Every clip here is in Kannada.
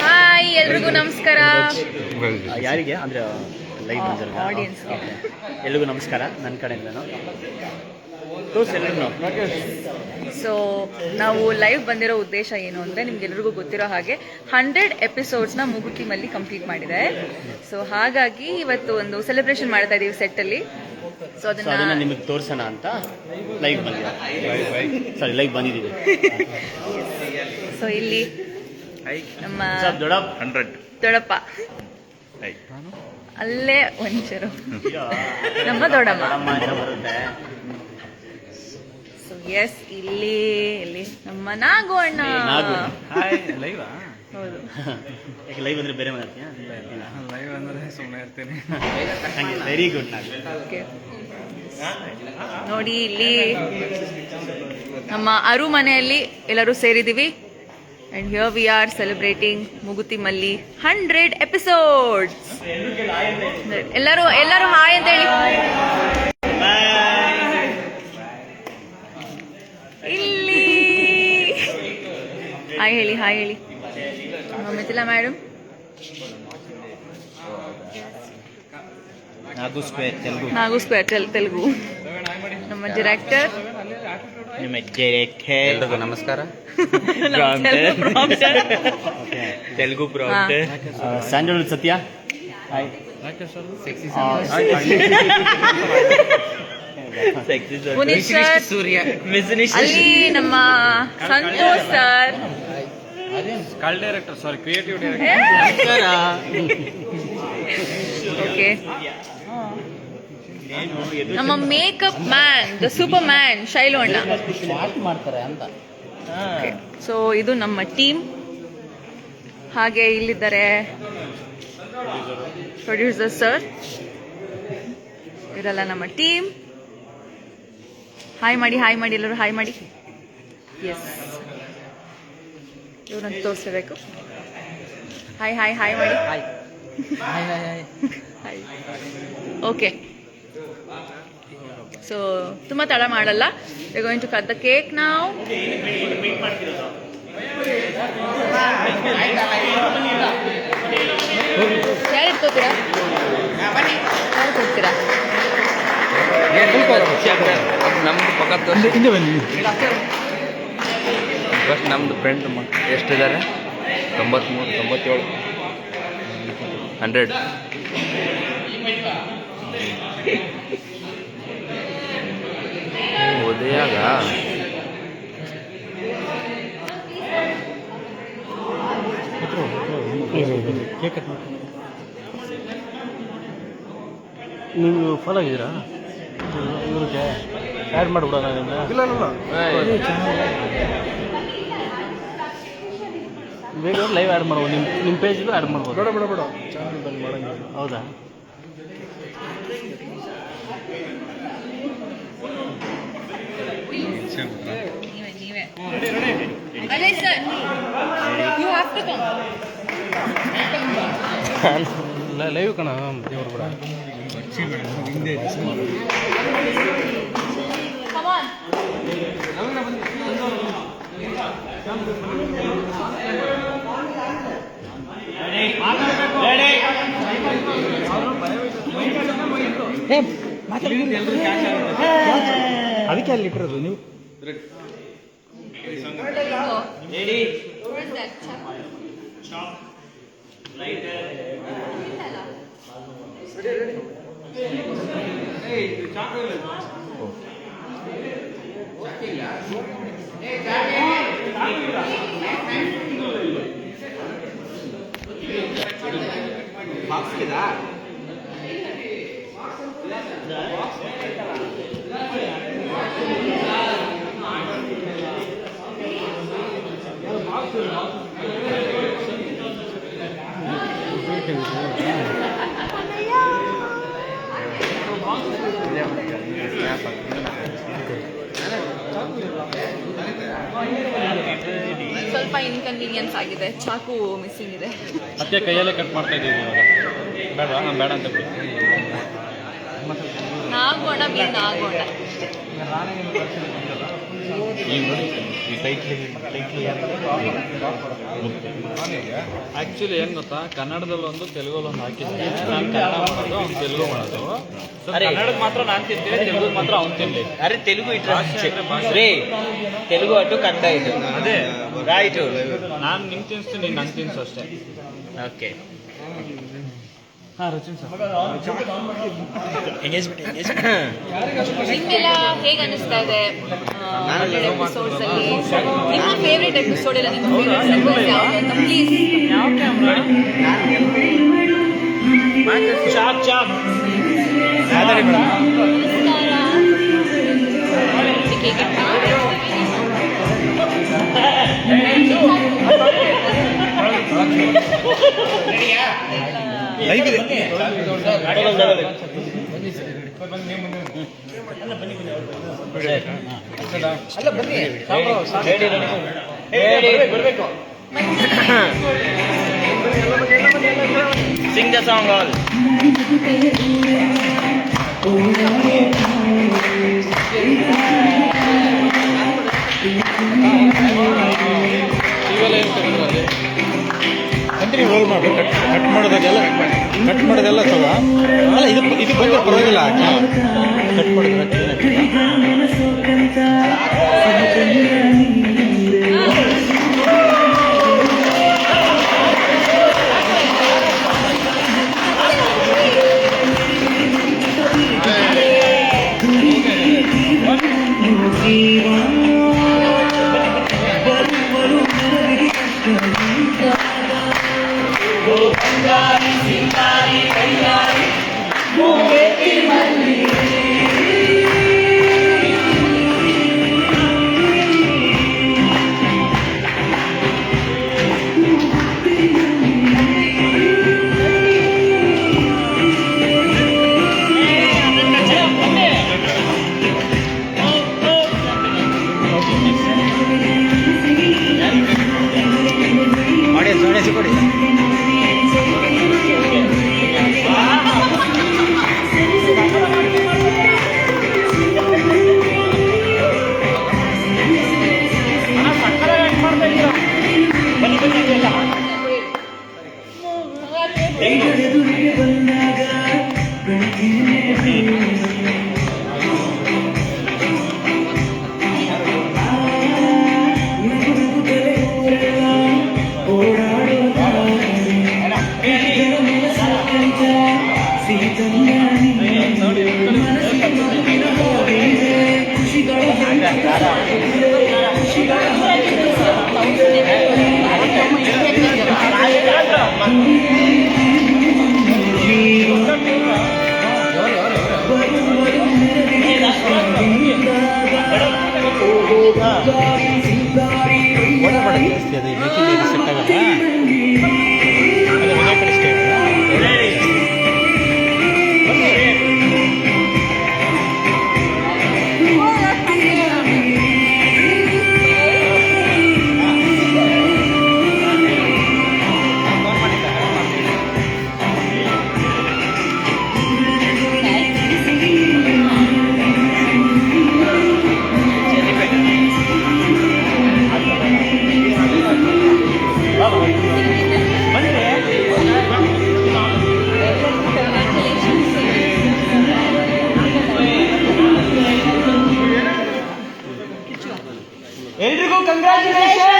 ಹಾಯ್ ಎಲ್ರಿಗೂ ನಮಸ್ಕಾರ. ಯಾರಿಗೆ ಅಂದರೆ ಲೈವ್ ಆಡಿಯನ್ಸ್ ಎಲ್ರಿಗೂ ನಮಸ್ಕಾರ ನನ್ನ ಕಡೆಯಿಂದನು. ಸೊ ನಾವು ಲೈವ್ ಬಂದಿರೋ ಉದ್ದೇಶ ಏನು ಅಂದರೆ ನಿಮ್ಗೆಲ್ರಿಗೂ ಗೊತ್ತಿರೋ ಹಾಗೆ 100 ಎಪಿಸೋಡ್ಸ್ನ ಮುಗುತಿಮಲ್ಲಿ ಕಂಪ್ಲೀಟ್ ಮಾಡಿದೆ. ಸೊ ಹಾಗಾಗಿ ಇವತ್ತು ಒಂದು ಸೆಲೆಬ್ರೇಷನ್ ಮಾಡ್ತಾ ಇದ್ದೀವಿ ಸೆಟ್ಟಲ್ಲಿ. ಸೊ ಅದನ್ನ ನಿಮಗೆ ತೋರಿಸೋಣ ಅಂತ ಲೈವ್ ಬಂದಿದ್ದೀವಿ. ಸೊ ಇಲ್ಲಿ ನಮ್ಮ ದೊಡ್ಡಪ್ಪ, ಅಲ್ಲೇ ಒಂಚೂರು ನಮ್ಮ ದೊಡ್ಡಮ್ಮ. ಸೊ ಎಸ್, ಇಲ್ಲಿ ನಮ್ಮ ನಾಗು ಅಣ್ಣ. ಹೌದು, ಲೈವ್ ಅಂದ್ರೆ ಬೇರೆ ಮಾಡ್ತೀಯಾ? ಲೈವ್ ಅಂದ್ರೆ ಸುಮ್ಮನೆ ಇರ್ತೀನಿ. Very good. ನೋಡಿ, ಇಲ್ಲಿ ನಮ್ಮ ಅರುಮನೆಯಲ್ಲಿ ಎಲ್ಲರೂ ಸೇರಿದ್ದೀವಿ. And here we are celebrating Mugutimalli 100 episodes. ಎಲ್ಲರೂ ಹಾಯ್ ಅಂತ ಹೇಳಿ. ಇಲ್ಲಿ ಹಾಯ್ ಹೇಳಿ ಮಿಥಿಲಾ ಮೇಡಮ್. ನಾಗು ಸ್ಕ್ವೇರ್ ತೆಲುಗು. ನಮ್ಮ ಡೈರೆಕ್ಟರ್ ಎಲ್ರಿಗೂ ನಮಸ್ಕಾರ. ತೆಲುಗು ಸ್ಯಾಂಡಲ್ವುಡ್ ಸತ್ಯ. ಅಲ್ಲಿ ನಮ್ಮ Santosh sir, call director, sorry creative director. Okay, ನಮ್ಮ makeup man, the Superman Shailu ಅಣ್ಣ ಮಾಡ್ತಾರೆ ಅಂತ. ಸೊ ಇದು ನಮ್ಮ ಟೀಮ್. ಹಾಗೆ ಇಲ್ಲಿದ್ದಾರೆ ಪ್ರೊಡ್ಯೂಸರ್ ಸರ್. ಇದೆಲ್ಲ ನಮ್ಮ ಟೀಮ್. ಹಾಯ್ ಮಾಡಿ ಎಲ್ಲರೂ ಹಾಯ್ ಮಾಡಿ. ಎಸ್, ಇವ್ರಂತ ತೋರಿಸಬೇಕು. ಹಾಯ್ ಮಾಡಿ. ಓಕೆ, ಸೊ ತುಂಬ ತಡ ಮಾಡಲ್ಲ. We going to cut the cake now. ಯಾರು ಇಟ್ಕೋತೀರಾ? ಯಾರು ಕೊಡ್ತೀರಾ? ನಮ್ದು ಪಕ್ಕದ ಫಸ್ಟ್ ನಮ್ದು ಫ್ರೆಂಡ್ ಎಷ್ಟಿದ್ದಾರೆ? 93, 97, 100. ಉದಯಾಗ ನೀವು ಫಾಲೋ ಆಗಿದ್ದೀರಾ? ಇವ್ರಿಗೆ ಆ್ಯಡ್ ಮಾಡಿಬಿಡೋಣ. ಇಲ್ಲ ಬೇಗ ಲೈವ್ ಆ್ಯಡ್ ಮಾಡ್ಬೋದು. ನಿಮ್ಮ ಪೇಜ್ಗೂ ಆ್ಯಡ್ ಮಾಡ್ಬೋದು. ಬೇಡ ಚಾನಲ್ ಬಂದ್ ಮಾಡಂಗಿಲ್ಲ. ಹೌದಾ? ನೀವೇ ಅದೇ sir, you have to come. Live ಕಣ ದೇವ್ರು ಬಿಡ. Come on. ಅದಕ್ಕೆ ಅಲ್ಲಿ ಇಟ್ಟಿರೋದು ನೀವು. ಸ್ವಲ್ಪ ಇನ್ಕನ್ವೀನಿಯನ್ಸ್ ಆಗಿದೆ, ಚಾಕು ಮಿಸ್ಸಿಂಗ್ ಇದೆ. ಮತ್ತೆ ಕೈಯಲ್ಲೇ ಕಟ್ ಮಾಡ್ತಾ ಇದ್ದೀವಿ ಇವಾಗ. ಬೇಡ ಬೇಡ ಅಂತ ಬಿಡಿ. ನಾಗೋಣ ಬಿ ನಾಗೋಣ. ಈಗ ನೋಡಿ ಈ ಟೈಟ್ಲ್ ಆ್ಯಕ್ಚುಲಿ ಏನು ಗೊತ್ತಾ, ಕನ್ನಡದಲ್ಲೊಂದು ತೆಲುಗಲ್ಲೊಂದು ಹಾಕಿದ್ವಿ. ನಾನು ಕನ್ನಡ ಮಾಡೋದು, ಅವ್ನು ತೆಲುಗು ಮಾಡೋದು. ಸೊ ಕನ್ನಡದ ಮಾತ್ರ ನಾನು ತಿಂತೀನಿ, ತೆಲುಗು ಮಾತ್ರ ಅವ್ನು ತಿನ್ನಲಿ. ಅರೆ తెలుగు ఇట్లా రే తెలుగు అటు కన్నడ ఇటు ಅದೇ రైట్ ನಾನು ನಿಂಗೆ ತಿನ್ನಿಸ್ತೀನಿ, ನೀನು ನಂಗೆ ತಿನ್ನಿಸು ಅಷ್ಟೇ. ఓకే ಹಾಂ ರಚಿನ್ ಸರ್, ನಿಮ್ಗೆಲ್ಲ ಹೇಗೆ ಅನಿಸ್ತಾ ಇದೆ 100 ಎಪಿಸೋಡ್ಸ್ ಅಲ್ಲಿ? ನಿಮ್ಮ ಫೇವ್ರೆಟ್ ಎಪಿಸೋಡ್ ಇಲ್ಲ, ನಿಮ್ಮ ಫೇವ್ರೆಟ್ ಸೀಕ್ವೆನ್ಸ್ ಯಾವುದು ಅಂತ ಪ್ಲೀಸ್. ಯಾವ ಕ್ಯಾಮ್ರಾ? ಚಾಪ್ ಚಾಪ್ ಲೈವ್ ಇದೆ. Sing the song all. Continue roll ಮಾಡಿ. ಕಟ್ ಮಾಡೋದೆಲ್ಲ ತಗ ಅಲ್ಲ, ಇದು ಬಂದರೆ ಪರವಾಗಿಲ್ಲ. ಕಟ್ ಮಾಡಿದ್ರೆ ಎಲ್ರಿಗೂ congratulation.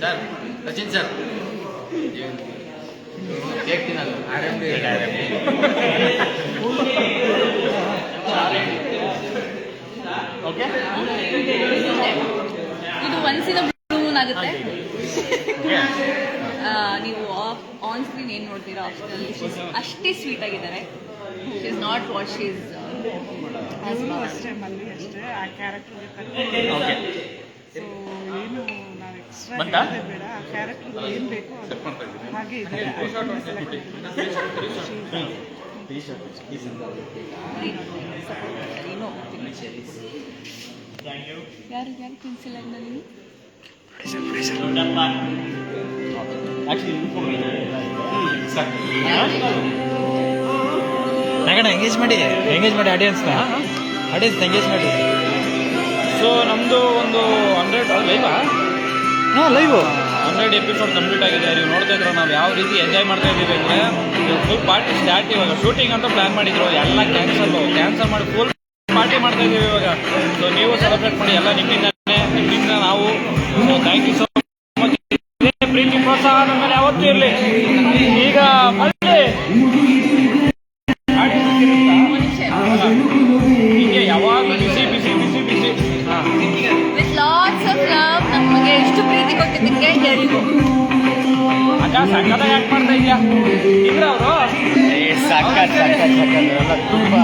Sir, Sachin sir cake ತಿನ್ನಲ್ಲ. ಇದು ಒನ್ಸಿನ ಬ್ಲೂನ್ ಆಗುತ್ತೆ. ನೀವು ಆನ್ ಸ್ಕ್ರೀನ್ ಏನು ನೋಡ್ತೀರಾ, ಆಪ್ಷನಲ್ಲಿ ಅಷ್ಟೇ ಸ್ವೀಟ್ ಆಗಿದ್ದಾರೆ. She is not what she is. ಅಷ್ಟೇ ಮಲ್ಲಿ ಅಷ್ಟೇ ಆ ಕ್ಯಾರೆಕ್ಟರ್ಗೆ ಸೊ ಏನು ನಾವು ಎಕ್ಸ್ಟ್ರಾ ಬೇಡ, ಆ ಕ್ಯಾರೆಕ್ಟರ್ ಏನು ಬೇಕೋ ಹಾಗೆ ಇದೆ. ಯಾರು ಪೆನ್ಸಿಲ್ ನೀವು ಎಂಗೇಜ್ ಮಾಡಿ ಆಡಿಯನ್ಸ್ನ ಎಂಗೇಜ್ ಮಾಡಿ. ಸೊ ನಮ್ಮದು ಒಂದು 100 ಲೈವಾ ಲೈವ್ 100 ಎಪಿಸೋಡ್ ಕಂಪ್ಲೀಟ್ ಆಗಿದೆ. ನೀವು ನೋಡ್ತಾ ಇದ್ರೆ ನಾವು ಯಾವ ರೀತಿ ಎಂಜಾಯ್ ಮಾಡ್ತಾ ಇದ್ದೀವಿ ಅಂದರೆ ಫುಲ್ ಪಾರ್ಟಿ ಸ್ಟಾರ್ಟ್. ಇವಾಗ ಶೂಟಿಂಗ್ ಅಂತ ಪ್ಲಾನ್ ಮಾಡಿದ್ರು, ಎಲ್ಲ ಕ್ಯಾನ್ಸಲ್ ಮಾಡಿ ಫುಲ್ ಪಾರ್ಟಿ ಮಾಡ್ತಾ ಇದ್ದೀವಿ ಇವಾಗ. ಸೊ ನೀವು ಸೆಲೆಬ್ರೇಟ್ ಮಾಡಿ, ಎಲ್ಲ ನಿಮ್ಮಿಂದ ನಾವು. So thank you so much. ಪ್ರೀತಿ ಪ್ರೋತ್ಸಾಹ ನಮ್ಮಲ್ಲಿ ಯಾವತ್ತೂ ಇರಲಿ. ಈಗ ಹೀಗೆ ಯಾವಾಗಲೂ ಬಿಸಿ ಬಿಸಿ ಬಿಸಿ ಬಿಸಿ ವಿತ್ ಲಾಟ್ಸ್ ಆಫ್ ಲವ್. ನಮಗೆ ಎಷ್ಟು ಪ್ರೀತಿ ಕೊಟ್ಟಿದ್ದಕ್ಕೆ ಎಲ್ಲರಿಗೂ. ಅಕ್ಕ ಸಕ್ಕತ್ತಾಗಿ ಯಾಕೆ ಮಾಡ್ತಾ ಇದೆಯಾ ಇದ್ರ ಅವರು ಸಖತ್ ತುಂಬ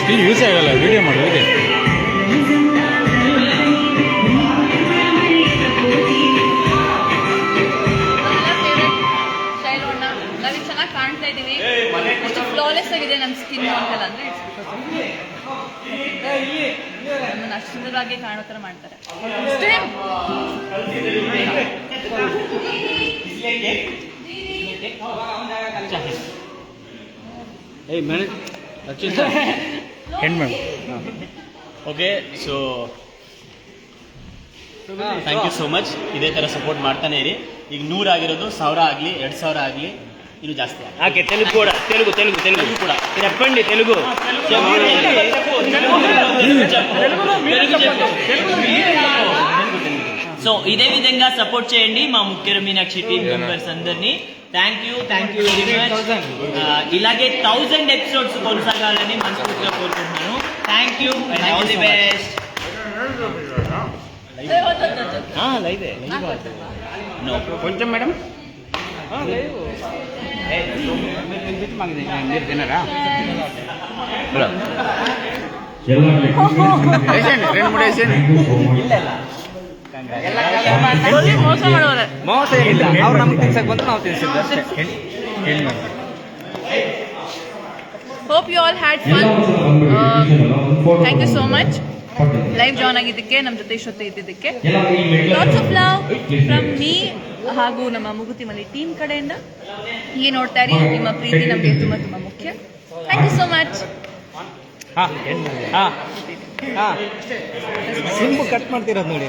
ಸ್ಟಿಲ್ ಯೂಸ್ ಆಗಲ್ಲ. ವಿಡಿಯೋ ಮಾಡಿ ನಾವೀಗ ಚೆನ್ನಾಗಿ ಕಾಣ್ತಾ ಇದೀವಿ. ಎಷ್ಟು ಫ್ಲಾಲೆಸ್ ಆಗಿದೆ ನಮ್ಮ ಸ್ಕಿನ್ ಅಂತೆಲ್ಲ ಅಂದ್ರೆ ನಮ್ಮನ್ನ ಅಷ್ಟು ಸುಂದರವಾಗಿ ಕಾಣೋ ಥರ ಮಾಡ್ತಾರೆ. ಹೆಣ್ಮಗಳು. Okay. So thank you so much. ಇದೇ ಥರ ಸಪೋರ್ಟ್ ಮಾಡ್ತಾನೆ ಇರಿ. ಈಗ 100 ಆಗಿರೋದು 1000 ಆಗಲಿ 2000 ಆಗಲಿ ಇನ್ನೂ ಜಾಸ್ತಿ ఓకే తెలుగు కూడా తెలుగు తెలుగు తెలుగు కూడా చెప్పండి తెలుగు సో ఇదే విధంగా సపోర్ట్ చేయండి మా ముఖ్య మీనాక్షి టీమ్ మెంబర్స్ అందరినీ. Thank you very much. ఇలాగే 1000 ఎపిసోడ్స్ కొనసాగాలని మనస్ఫూర్తిగా కోరుకుంటున్నాను. Thank you and all the best. లైవే నో కొంచెం మేడం మీరు తిన్నారా? ಮೋಸ ಏನಿಲ್ಲ. ಅವ್ರು ನಮ್ಗೆ ತಿನ್ಸಕ್ ಬಂತು, ನಾವು ತಿನ್ಸಿದ್ದು ಅಷ್ಟೇ. Hope you all had fun. Thank you so much live join ಆಗಿದ್ದಕ್ಕೆ, ನಮ್ಮ ಜೊತೆ ಇಷ್ಟೊತ್ತು ಇದ್ದಿದ್ದಕ್ಕೆ. Lots of love from me ಹಾಗೂ ನಮ್ಮ ಮುಗುತಿಮಲ್ಲಿ ಟೀಮ್ ಕಡೆಯಿಂದ. ಹೀಗೆ ನೋಡ್ತಾ ಇರಿ, ನಿಮ್ಮ ಪ್ರೀತಿ ನಮಗೆ ತುಂಬ ತುಂಬ ಮುಖ್ಯ. Thank you so much. Simbu cut ಮಾಡ್ತಿರೋದು ನೋಡಿ.